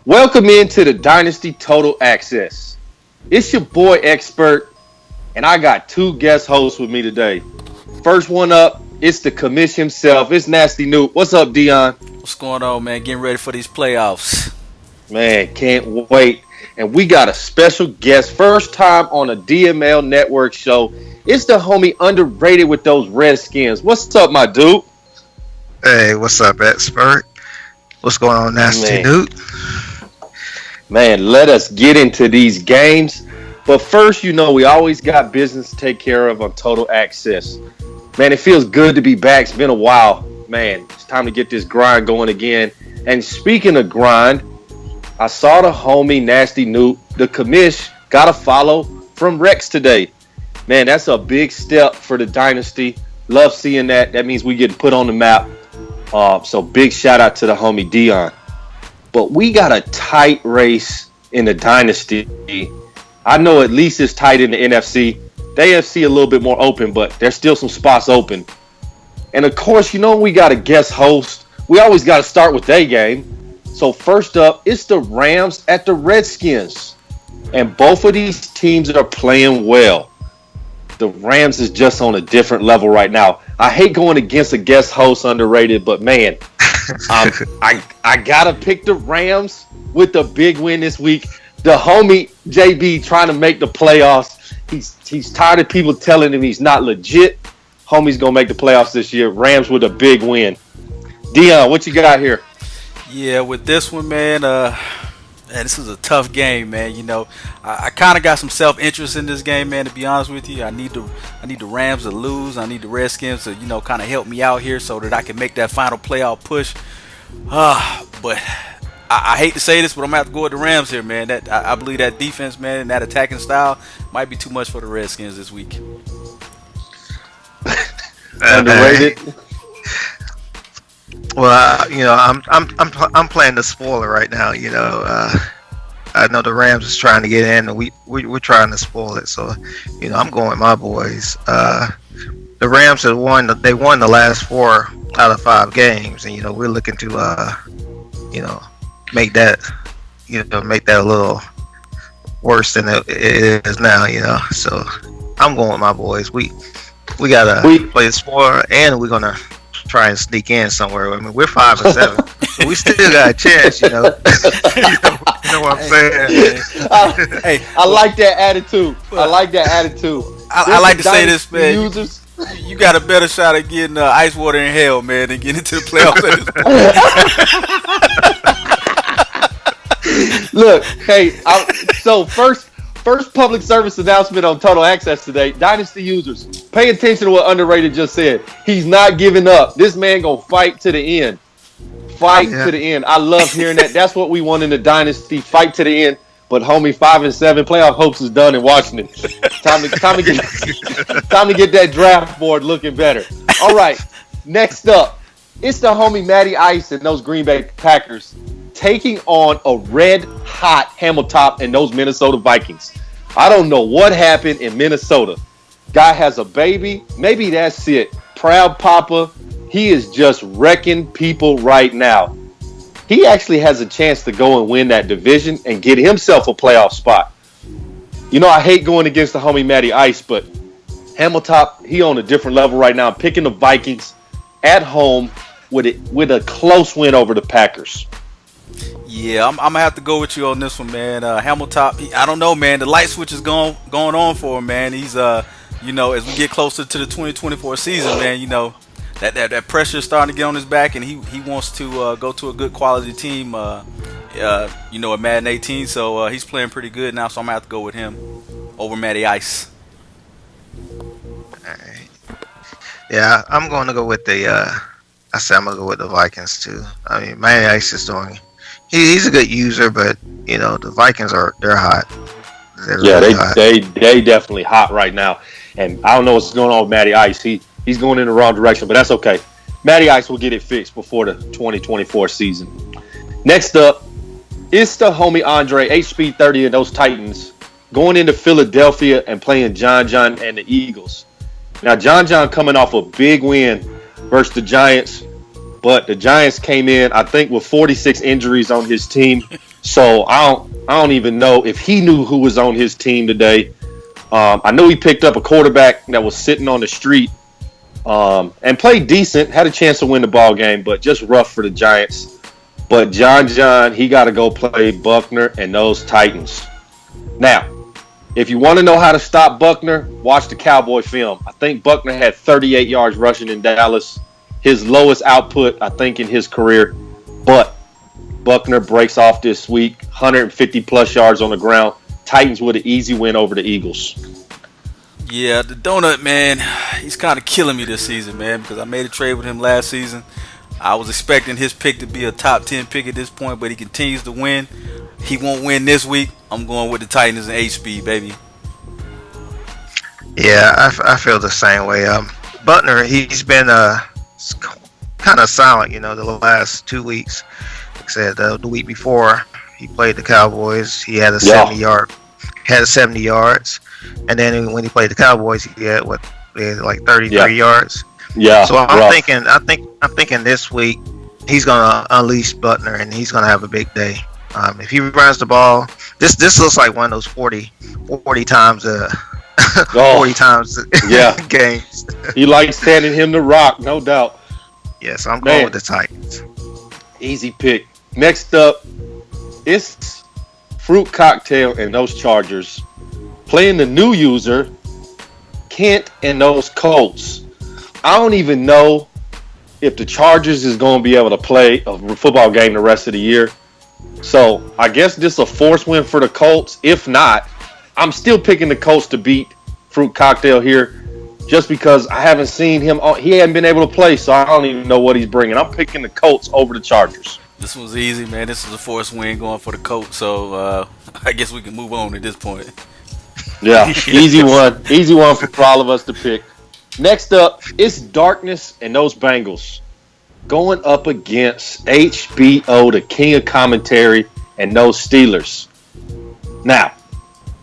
Welcome into the Dynasty Total Access. It's your boy Expert, and I got two guest hosts with me today. First one up, it's the commish himself. It's Nasty Newt. What's up, Dion? What's going on, man? Getting ready for these playoffs. Man, can't wait. And we got a special guest, first time on a DML Network show. It's the homie underrated with those Redskins. What's up, my dude? Hey, what's up, Expert? What's going on, Nasty Newt? Man, let us get into these games. But first, we always got business to take care of on Total Access. Man, it feels good to be back. It's been a while. Man, it's time to get this grind going again. And speaking of grind, I saw the homie Nasty Newt, the commish, got a follow from Rex today. Man, that's a big step for the Dynasty. Love seeing that. That means we get put on the map. So big shout out to the homie Dion. But we got a tight race in the Dynasty. I know at least it's tight in the NFC. The AFC a little bit more open, but there's still some spots open. And of course, we got a guest host. We always got to start with their game. So first up, it's the Rams at the Redskins. And both of these teams are playing well. The Rams is just on a different level right now. I hate going against a guest host underrated, but man, I gotta pick the Rams with the big win this week. The homie JB trying to make the playoffs. He's tired of people telling him he's not legit. Homie's gonna make the playoffs this year. Rams with a big win. Dion, what you got here? Yeah, with this one, man, this is a tough game, man. I kind of got some self-interest in this game, man, to be honest with you. I need the Rams to lose. I need the Redskins to, kind of help me out here so that I can make that final playoff push. But I hate to say this, but I'm going to have to go with the Rams here, man. I believe that defense, man, and that attacking style might be too much for the Redskins this week. Underrated. Well, I'm playing the spoiler right now. I know the Rams is trying to get in, and we're trying to spoil it. So, I'm going with my boys. The Rams have won. They won the last 4 out of 5 games, and we're looking to make that a little worse than it is now. So I'm going with my boys. We gotta play the spoiler, and we're gonna try and sneak in somewhere. I mean, we're 5-7. But we still got a chance, you know. You know what I'm saying? I like that attitude. I like to say this, man. You got a better shot at getting ice water in hell, man, than getting into the playoffs at this point. Look, so first public service announcement on Total Access today. Dynasty users, pay attention to what Underrated just said. He's not giving up. This man gonna fight to the end. To the end. I love hearing that. That's what we want in the Dynasty. Fight to the end. But homie, 5-7 playoff hopes is done in Washington. Time to get that draft board looking better. All right, next up, it's the homie Matty Ice and those Green Bay Packers taking on a red-hot Hamilton and those Minnesota Vikings. I don't know what happened in Minnesota. Guy has a baby. Maybe that's it. Proud papa. He is just wrecking people right now. He actually has a chance to go and win that division and get himself a playoff spot. I hate going against the homie Matty Ice, but Hamilton, he on a different level right now. Picking the Vikings at home with a close win over the Packers. Yeah, I'm gonna have to go with you on this one, man. Hamilton, I don't know, man. The light switch is going on for him, man. He's as we get closer to the 2024 season, man, that pressure is starting to get on his back, and he wants to go to a good quality team, at Madden 18. So he's playing pretty good now. So I'm gonna have to go with him over Matty Ice. Right. Yeah, I'm going to go with I'm gonna go with the Vikings too. I mean, Matty Ice is doing. He's a good user, but the Vikings they're hot. They definitely hot right now, and I don't know what's going on with Matty Ice. He's going in the wrong direction, but that's okay. Matty Ice will get it fixed before the 2024 season. Next up, it's the homie Andre, HSpeed 30 and those Titans, going into Philadelphia and playing John and the Eagles. Now, John coming off a big win versus the Giants, but the Giants came in, I think, with 46 injuries on his team. So I don't even know if he knew who was on his team today. I knew he picked up a quarterback that was sitting on the street and played decent, had a chance to win the ball game, but just rough for the Giants. But John, he got to go play Buckner and those Titans. Now, if you want to know how to stop Buckner, watch the Cowboy film. I think Buckner had 38 yards rushing in Dallas, his lowest output, I think, in his career. But Buckner breaks off this week, 150-plus yards on the ground. Titans with an easy win over the Eagles. Yeah, the donut, man, he's kind of killing me this season, man, because I made a trade with him last season. I was expecting his pick to be a top 10 pick at this point, but he continues to win. He won't win this week. I'm going with the Titans and H-Speed, baby. Yeah, I feel the same way. Butner, he's been kind of silent, the last 2 weeks. Like I said, the week before he played the Cowboys, he had a 70 yards, and then when he played the Cowboys, he had like 33 yards. Yeah. So I'm thinking this week he's gonna unleash Butner and he's gonna have a big day. If he runs the ball, this looks like one of those 40 times 40 times games. He likes standing him to rock, no doubt. Yes, I'm going with the Titans. Easy pick. Next up, it's Fruit Cocktail and those Chargers playing the new user, Kent and those Colts. I don't even know if the Chargers is going to be able to play a football game the rest of the year. So I guess this is a forced win for the Colts. If not, I'm still picking the Colts to beat Fruit Cocktail here just because I haven't seen him. He hadn't been able to play, so I don't even know what he's bringing. I'm picking the Colts over the Chargers. This was easy, man. This is a forced win going for the Colts, so I guess we can move on at this point. Yeah, easy one. Easy one for all of us to pick. Next up, it's Darkness and those Bengals going up against HBO, the king of commentary, and those Steelers. Now,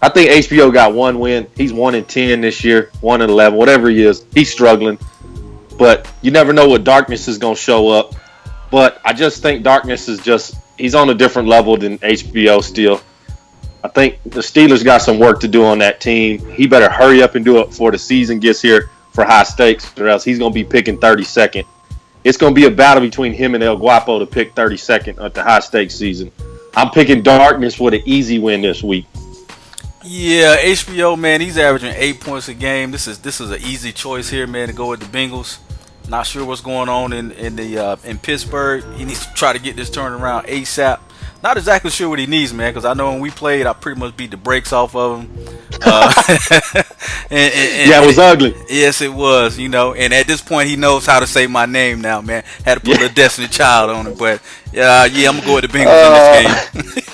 I think HBO got one win. He's 1-10 this year, 1-11, whatever he is. He's struggling. But you never know what Darkness is going to show up. But I just think Darkness is he's on a different level than HBO still. I think the Steelers got some work to do on that team. He better hurry up and do it before the season gets here for high stakes, or else he's going to be picking 32nd. It's going to be a battle between him and El Guapo to pick 32nd at the high stakes season. I'm picking Darkness with an easy win this week. Yeah, HBO, man, he's averaging 8 points a game. This is an easy choice here, man, to go with the Bengals. Not sure what's going on in Pittsburgh. He needs to try to get this turned around ASAP. Not exactly sure what he needs, man, because I know when we played, I pretty much beat the brakes off of him. It was ugly. Yes, it was, And at this point, he knows how to say my name now, man. Had to put a Destiny Child on it, but I'm gonna go with the Bengals in this game.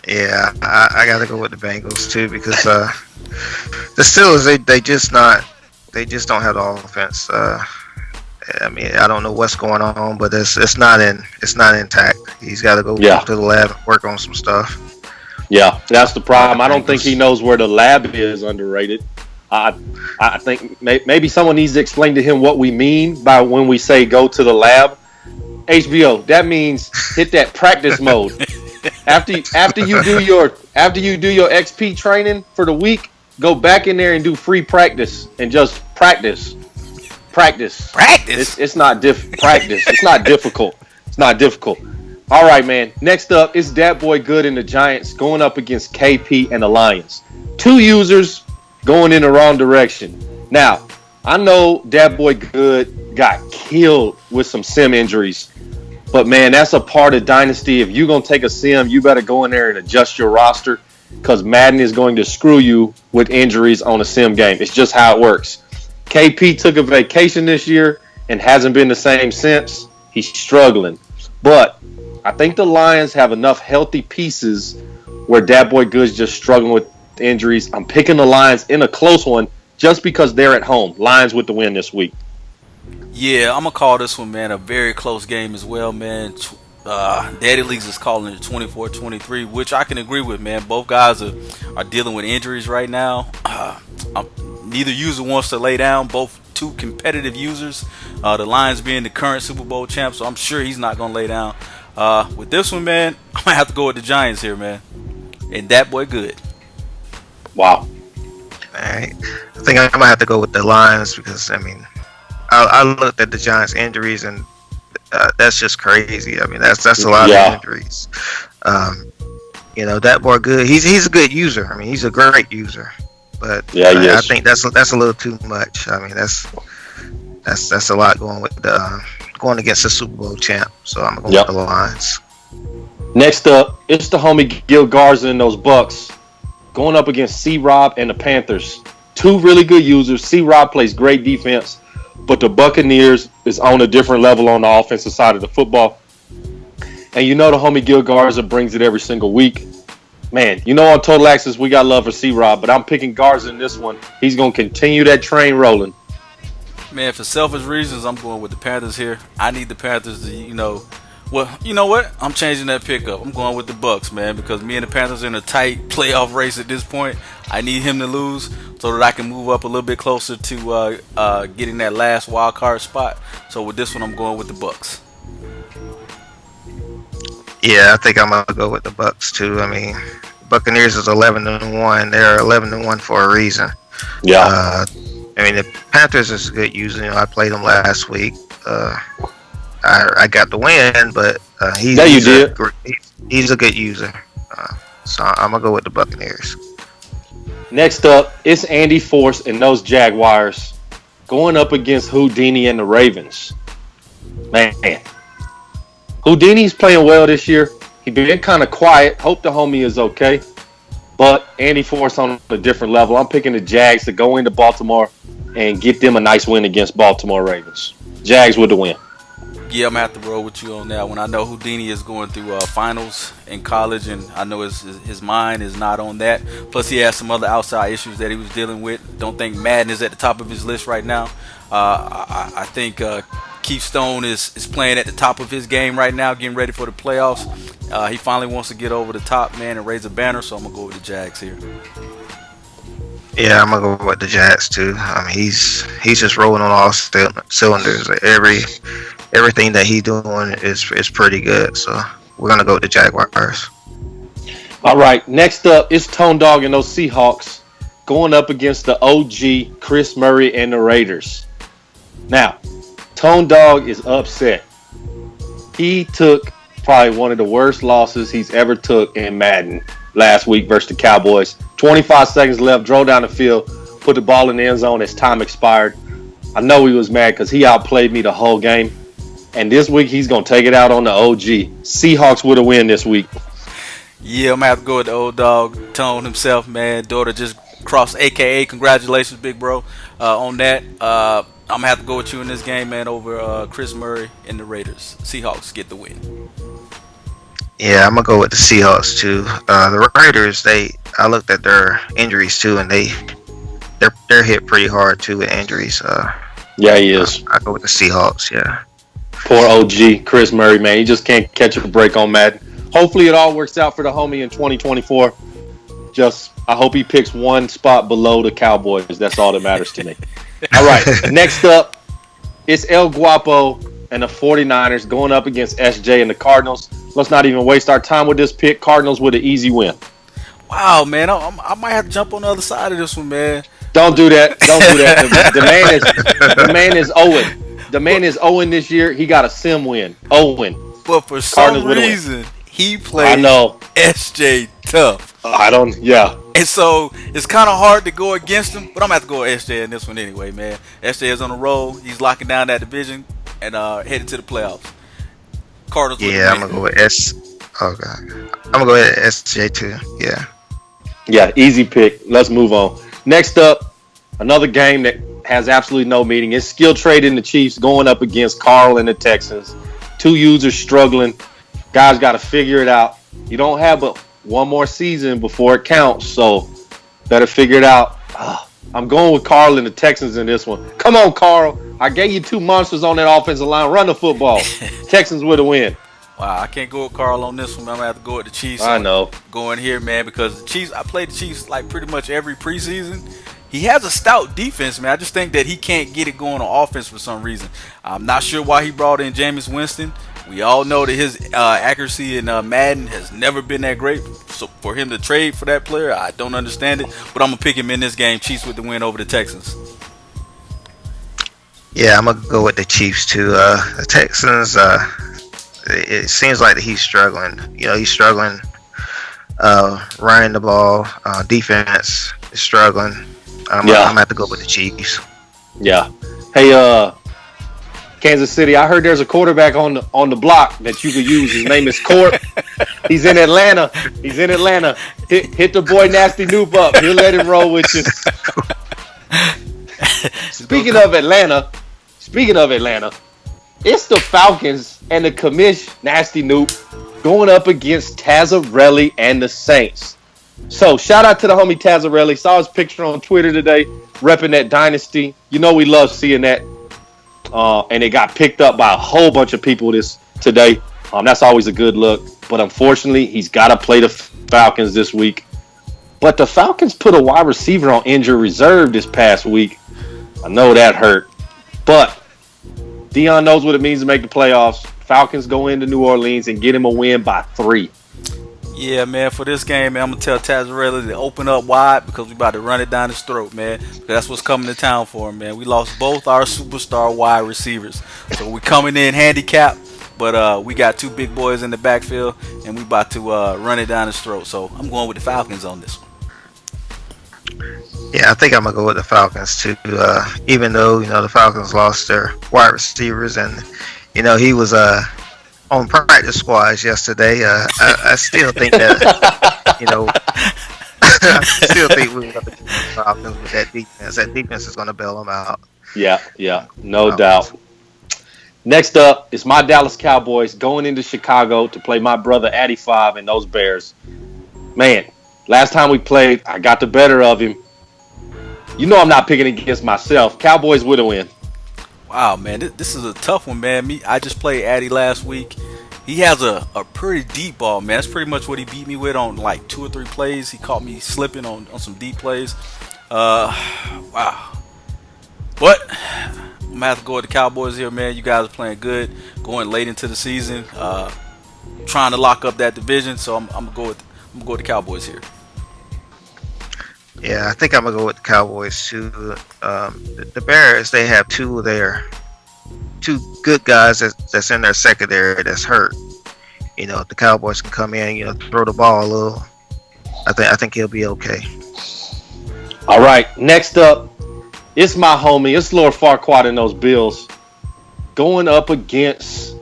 Yeah, I got to go with the Bengals too because the Steelers they just don't have the offense. I mean, I don't know what's going on, but it's not intact. He's got to go to the lab and work on some stuff. Yeah, that's the problem. I don't think he knows where the lab is. Underrated. I think maybe someone needs to explain to him what we mean by when we say go to the lab. HBO, that means hit that practice mode. After you do your XP training for the week, go back in there and do free practice and just practice. Practice. It's not practice. It's not difficult. It's not difficult. All right, man. Next up, it's Dat Boy Good and the Giants going up against KP and the Lions. Two users going in the wrong direction. Now, I know Dat Boy Good got killed with some sim injuries. But, man, that's a part of Dynasty. If you're going to take a sim, you better go in there and adjust your roster because Madden is going to screw you with injuries on a sim game. It's just how it works. KP took a vacation this year and hasn't been the same since. He's struggling. But I think the Lions have enough healthy pieces where Dat Boy Good's just struggling with injuries. I'm picking the Lions in a close one just because they're at home. Lions with the win this week. Yeah, I'm going to call this one, man, a very close game as well, man. Daddy Leagues is calling it 24-23, which I can agree with, man. Both guys are dealing with injuries right now. Neither user wants to lay down. Both two competitive users. The Lions being the current Super Bowl champ, so I'm sure he's not going to lay down. With this one, man, I'm gonna have to go with the Giants here, man. And that boy good. Wow. All right. I think I'm gonna have to go with the Lions because I mean, I looked at the Giants' injuries and that's just crazy. I mean, that's a lot of injuries. That boy good. He's a good user. I mean, he's a great user. But I think that's a little too much. I mean, that's a lot going with going against the Super Bowl champ. So I'm going with the Lions. Next up, it's the homie Gil Garza and those Bucks going up against C-Rob and the Panthers. Two really good users. C-Rob plays great defense, but the Buccaneers is on a different level on the offensive side of the football. And the homie Gil Garza brings it every single week. Man, on Total Access, we got love for C-Rob, but I'm picking Garza in this one. He's going to continue that train rolling. Man, for selfish reasons, I'm going with the Panthers here. I need the Panthers to, well, you know what? I'm changing that pickup. I'm going with the Bucks, man, because me and the Panthers are in a tight playoff race at this point. I need him to lose so that I can move up a little bit closer to getting that last wild card spot. So with this one, I'm going with the Bucks. Yeah, I think I'm gonna go with the Bucks too. I mean, Buccaneers is 11-1. They're 11-1 for a reason. Yeah. I mean, the Panthers is a good user. I played them last week. I got the win, but he's a good user. So I'm gonna go with the Buccaneers. Next up, it's Andy Force and those Jaguars going up against Houdini and the Ravens. Man. Houdini's playing well this year. He's been kind of quiet. Hope the homie is okay. But Andy Force on a different level. I'm picking the Jags to go into Baltimore and get them a nice win against Baltimore Ravens. Jags with the win. Yeah, I'm going to have to roll with you on that one. I know Houdini is going through finals in college, and I know his mind is not on that. Plus, he has some other outside issues that he was dealing with. Don't think Madden is at the top of his list right now. I think Keith Stone is playing at the top of his game right now, getting ready for the playoffs. He finally wants to get over the top, man, and raise a banner, so I'm going to go with the Jags here. Yeah, I'm going to go with the Jags, too. I mean, he's just rolling on all cylinders. Everything that he's doing is pretty good, so we're going to go with the Jaguars. All right, next up, it's Tone Dog and those Seahawks going up against the OG Chris Murray and the Raiders. Now, Tone Dog is upset. He took probably one of the worst losses he's ever took in Madden last week versus the Cowboys. 25 seconds left, drove down the field, put the ball in the end zone as time expired. I know he was mad because he outplayed me the whole game. And this week, he's going to take it out on the OG. Seahawks with a win this week. Yeah, I'm going to have to go with the old dog, Tone himself, man. Daughter just crossed, a.k.a. congratulations, big bro, on that. I'm going to have to go with you in this game, man, over Chris Murray and the Raiders. Seahawks get the win. Yeah, I'm going to go with the Seahawks, too. The Raiders, I looked at their injuries, too, and they're hit pretty hard, too, with injuries. Yeah, he is. I go with the Seahawks, yeah. Poor OG, Chris Murray, man. He just can't catch a break on Madden. Hopefully it all works out for the homie in 2024. I hope he picks one spot below the Cowboys. That's all that matters to me. All right, next up, it's El Guapo and the 49ers going up against SJ and the Cardinals. Let's not even waste our time with this pick. Cardinals with an easy win. Wow, man. I might have to jump on the other side of this one, man. Don't do that. The man is Owen. The man is 0 this year. He got a sim win. 0. But for some reason, he played SJ tough. Yeah. And so it's kind of hard to go against him, but I'm going to have to go with SJ in this one anyway, man. SJ is on the roll. He's locking down that division and heading to the playoffs. Cardinals. Yeah, I'm going to go with Oh, God. I'm going to go with SJ too. Yeah. Yeah, easy pick. Let's move on. Next up, another game that has absolutely no meaning. It's Skill Trade in the Chiefs going up against Carl and the Texans. Two users struggling. Guys got to figure it out. You don't have but one more season before it counts, so better figure it out. I'm going with Carl and the Texans in this one. Come on, Carl. I gave you two monsters on that offensive line. Run the football. Texans with a win. Wow, I can't go with Carl on this one. I'm going to have to go with the Chiefs. I know. Going here, man, because the Chiefs, I played the Chiefs like pretty much every preseason. He has a stout defense, man. I just think that he can't get it going on offense for some reason. I'm not sure why he brought in Jameis Winston. We all know that his accuracy in Madden has never been that great. So for him to trade for that player, I don't understand it. But I'm gonna pick him in this game. Chiefs with the win over the Texans. Yeah, I'm gonna go with the Chiefs too. The Texans, it seems like he's struggling. He's struggling running the ball. Defense is struggling. I'm gonna have to go with the Chiefs. Yeah. Hey, Kansas City, I heard there's a quarterback on the block that you could use. His name is Court. He's in Atlanta. Hit the boy Nasty Noob up. He'll let him roll with you. Speaking of Atlanta, it's the Falcons and the commish Nasty Noob going up against Tazzarelli and the Saints. So shout out to the homie Tazzarelli. Saw his picture on Twitter today, repping that Dynasty. You know we love seeing that. And it got picked up by a whole bunch of people today. That's always a good look. But unfortunately, he's got to play the Falcons this week. But the Falcons put a wide receiver on injured reserve this past week. I know that hurt. But Dion knows what it means to make the playoffs. Falcons go into New Orleans and get him a win by 3. Yeah, man, for this game, man, I'm going to tell Tazzarelli to open up wide because we about to run it down his throat, man. That's what's coming to town for him, man. We lost both our superstar wide receivers. So we coming in handicapped, but we got 2 big boys in the backfield, and we about to run it down his throat. So I'm going with the Falcons on this one. Yeah, I think I'm going to go with the Falcons, too. Even though, the Falcons lost their wide receivers and, he was on practice squads yesterday. I still think that, I still think we're going to do the Falcons with that defense. That defense is going to bail them out. Yeah, no doubt. Next up, it's my Dallas Cowboys going into Chicago to play my brother Addy 5 and those Bears. Man, last time we played, I got the better of him. I'm not picking against myself. Cowboys with a win. Wow, man, this is a tough one, man. I just played Addy last week. He has a pretty deep ball, man. That's pretty much what he beat me with on like 2 or 3 plays. He caught me slipping on some deep plays. Wow. But I'm going to have to go with the Cowboys here, man. You guys are playing good, going late into the season, trying to lock up that division. So I'm going to go with the Cowboys here. Yeah, I think I'm going to go with the Cowboys, too. The Bears, they have 2 of their 2 good guys that's in their secondary that's hurt. If the Cowboys can come in, throw the ball a little, I think he'll be okay. All right, next up, it's my homie. It's Lord Farquaad and those Bills going up against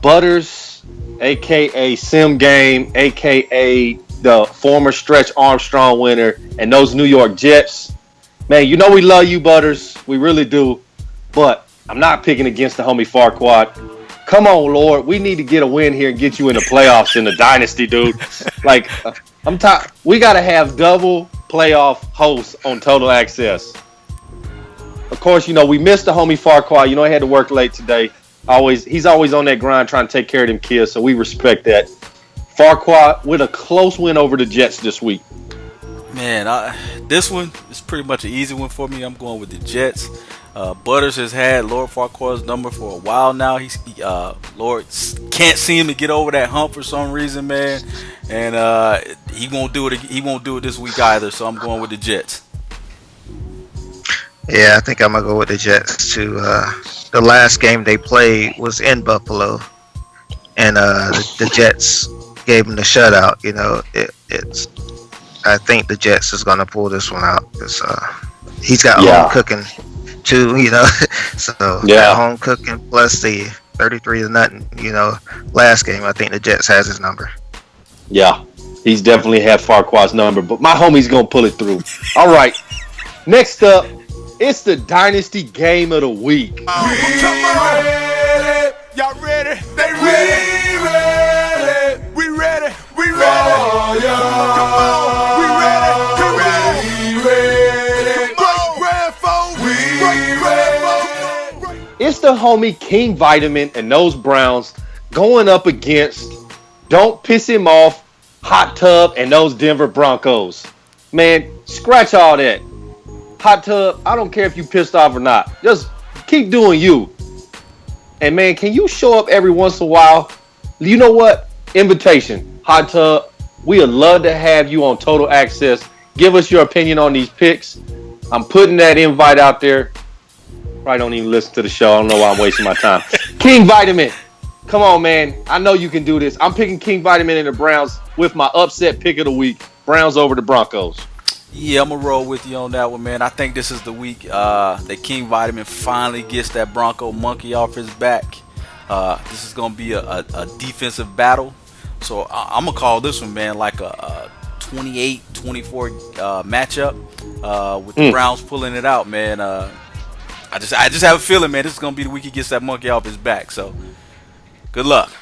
Butters, a.k.a. Sim Game, a.k.a. the former Stretch Armstrong winner, and those New York Jets. Man, we love you, Butters. We really do. But I'm not picking against the homie Farquaad. Come on, Lord. We need to get a win here and get you in the playoffs in the Dynasty, dude. I'm tired. We got to have double playoff hosts on Total Access. Of course, we missed the homie Farquaad. He had to work late today. He's always on that grind trying to take care of them kids, so we respect that. Farquaad with a close win over the Jets this week. Man, this one is pretty much an easy one for me. I'm going with the Jets. Butters has had Lord Farquaad's number for a while now. Lord can't seem to get over that hump for some reason, man. And he won't do it. He won't do it this week either. So I'm going with the Jets. Yeah, I think I'm gonna go with the Jets too. The last game they played was in Buffalo, and the Jets gave them the shutout. It's. I think the Jets is gonna pull this one out because he's got home cooking too. So that home cooking plus the 33-0. Last game I think the Jets has his number. Yeah, he's definitely had Farquaad's number, but my homie's gonna pull it through. All right, next up, it's the Dynasty Game of the Week. Come on, y'all ready? They ready. We ready. We ready. Oh, yeah. Come on. We ready. Come on. We ready. It's the homie King Vitamin and those Browns going up against Don't Piss Him Off, Hot Tub, and those Denver Broncos. Man, scratch all that. Hot Tub, I don't care if you pissed off or not. Just keep doing you. And man, can you show up every once in a while? You know what? Invitation, hot tub. We would love to have you on Total Access. Give us your opinion on these picks. I'm putting that invite out there. Probably don't even listen to the show. I don't know why I'm wasting my time. King Vitamin. Come on, man. I know you can do this. I'm picking King Vitamin and the Browns with my upset pick of the week. Browns over the Broncos. Yeah, I'm going to roll with you on that one, man. I think this is the week that King Vitamin finally gets that Bronco monkey off his back. This is going to be a defensive battle. So I'm going to call this one, man, like a 28-24 matchup with the Browns pulling it out, man. I just have a feeling, man, this is going to be the week he gets that monkey off his back. So good luck.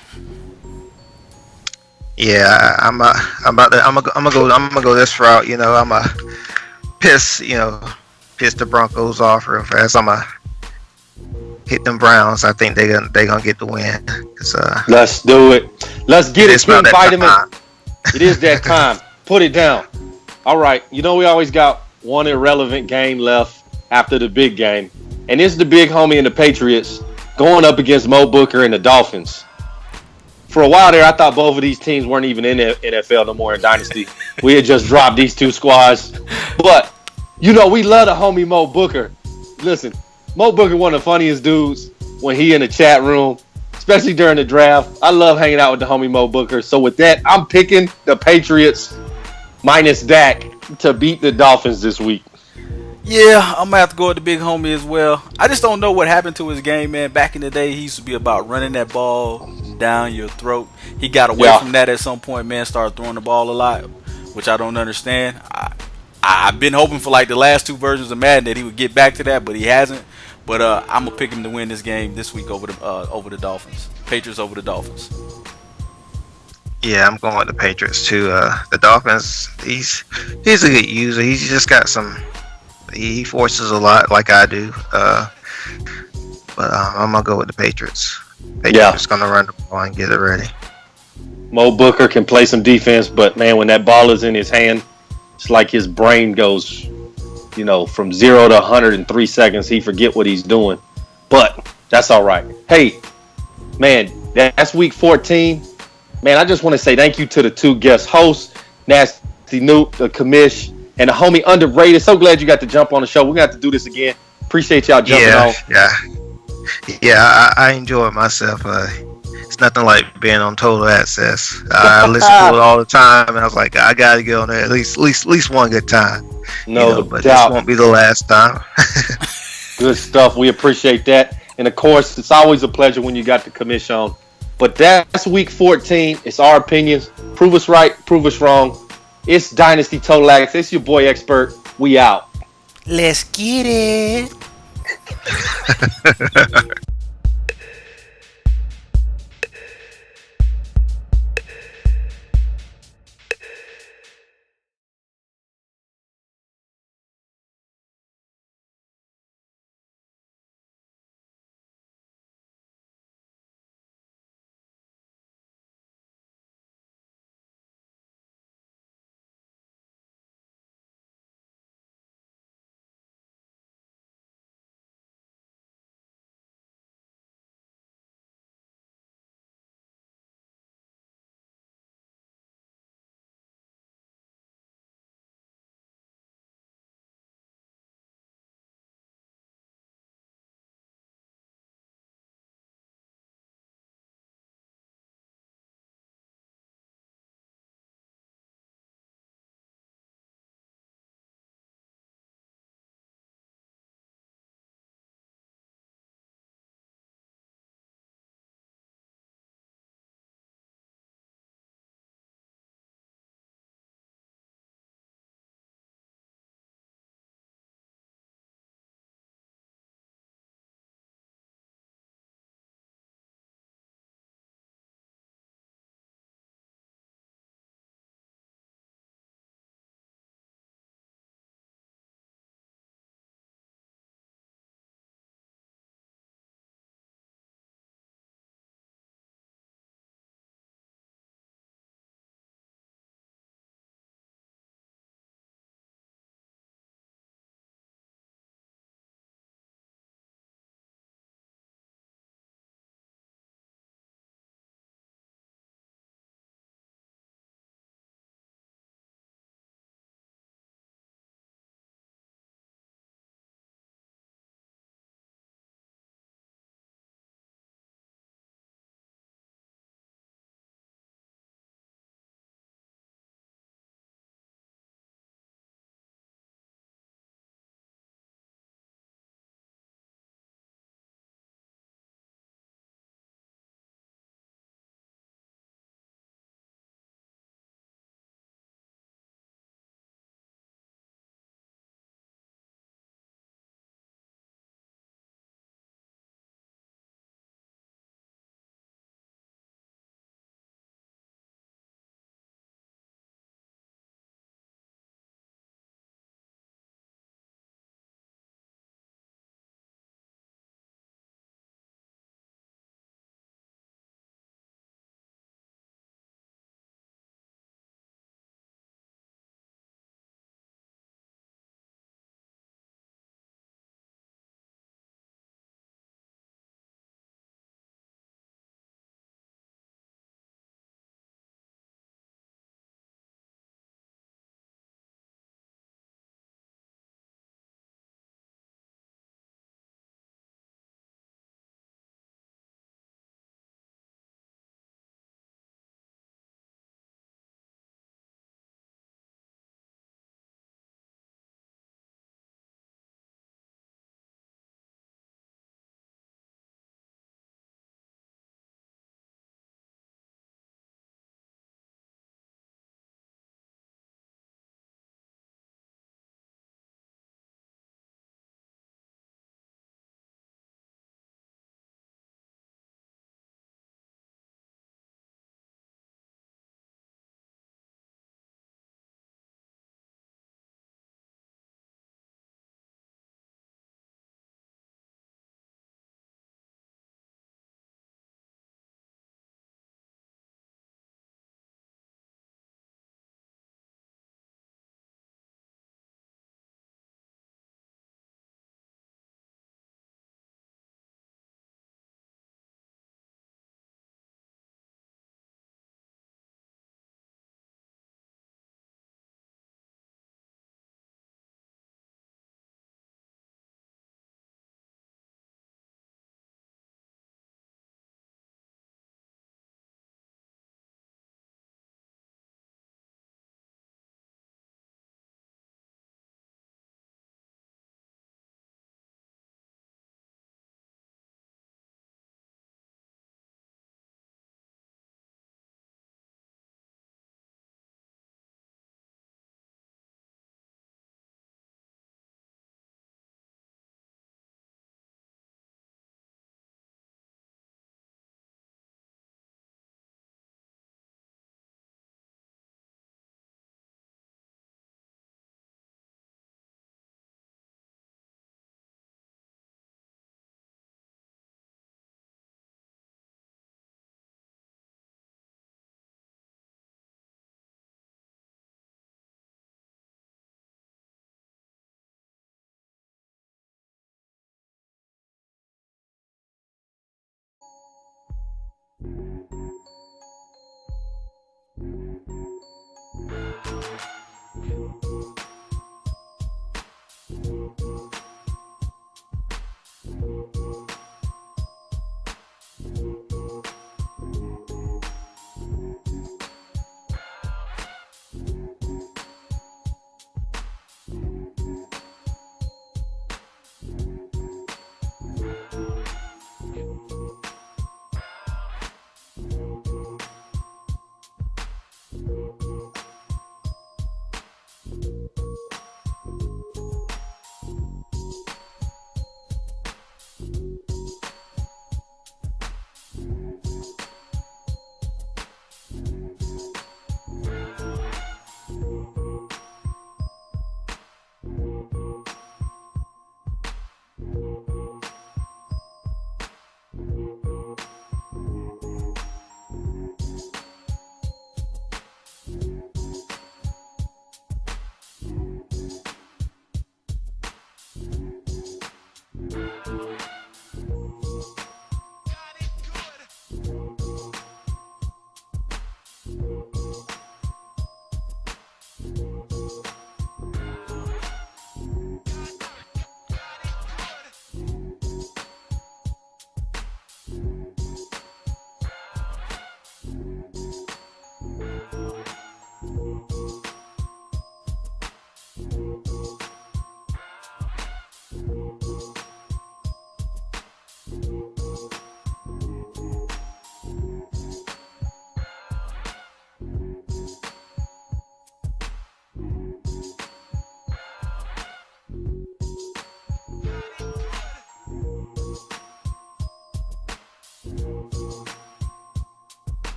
Yeah, I'm gonna go this route. You know, I'm gonna piss the Broncos off real fast. I'm gonna hit them Browns. I think they gonna get the win. Let's do it. Let's get it, King Vitamin. It is that time. Put it down. All right. You know we always got one irrelevant game left after the big game, and it's the big homie and the Patriots going up against Mo Booker and the Dolphins. For a while there, I thought both of these teams weren't even in the NFL no more in Dynasty. We had just dropped these two squads. But, you know, we love the homie Mo Booker. Listen, Mo Booker one of the funniest dudes when he in the chat room, especially during the draft. I love hanging out with the homie Mo Booker. So with that, I'm picking the Patriots minus Dak to beat the Dolphins this week. Yeah, I'm going to have to go with the big homie as well. I just don't know what happened to his game, man. Back in the day, he used to be about running that ball down your throat. He got away from that at some point, man. Started throwing the ball a lot, which I don't understand. I've been hoping for like the last two versions of Madden that he would get back to that, but he hasn't. But I'm going to pick him to win this game this week over the Dolphins. Patriots over the Dolphins. Yeah, I'm going with the Patriots too. The Dolphins, he's a good user. He's just got some... He forces a lot like I do. But I'm going to go with the Patriots. Patriots going to run the ball and get it ready. Mo Booker can play some defense, but, man, when that ball is in his hand, it's like his brain goes, you know, from 0 to 100 in 3 seconds. He forget what he's doing. But that's all right. Hey, man, that's week 14. Man, I just want to say thank you to the two guest hosts, Nasty Newt, the commish, and the homie Underrated. So glad you got to jump on the show. We're going to have to do this again. Appreciate y'all jumping on. Yeah, I enjoy myself. It's nothing like being on Total Access. I listen to it all the time, and I was like, I got to get on there at least one good time. But this won't be the last time. Good stuff. We appreciate that. And, of course, it's always a pleasure when you got the commission on. But that's week 14. It's our opinions. Prove us right, prove us wrong. It's Dynasty Total Access. It's your boy Expert. We out. Let's get it.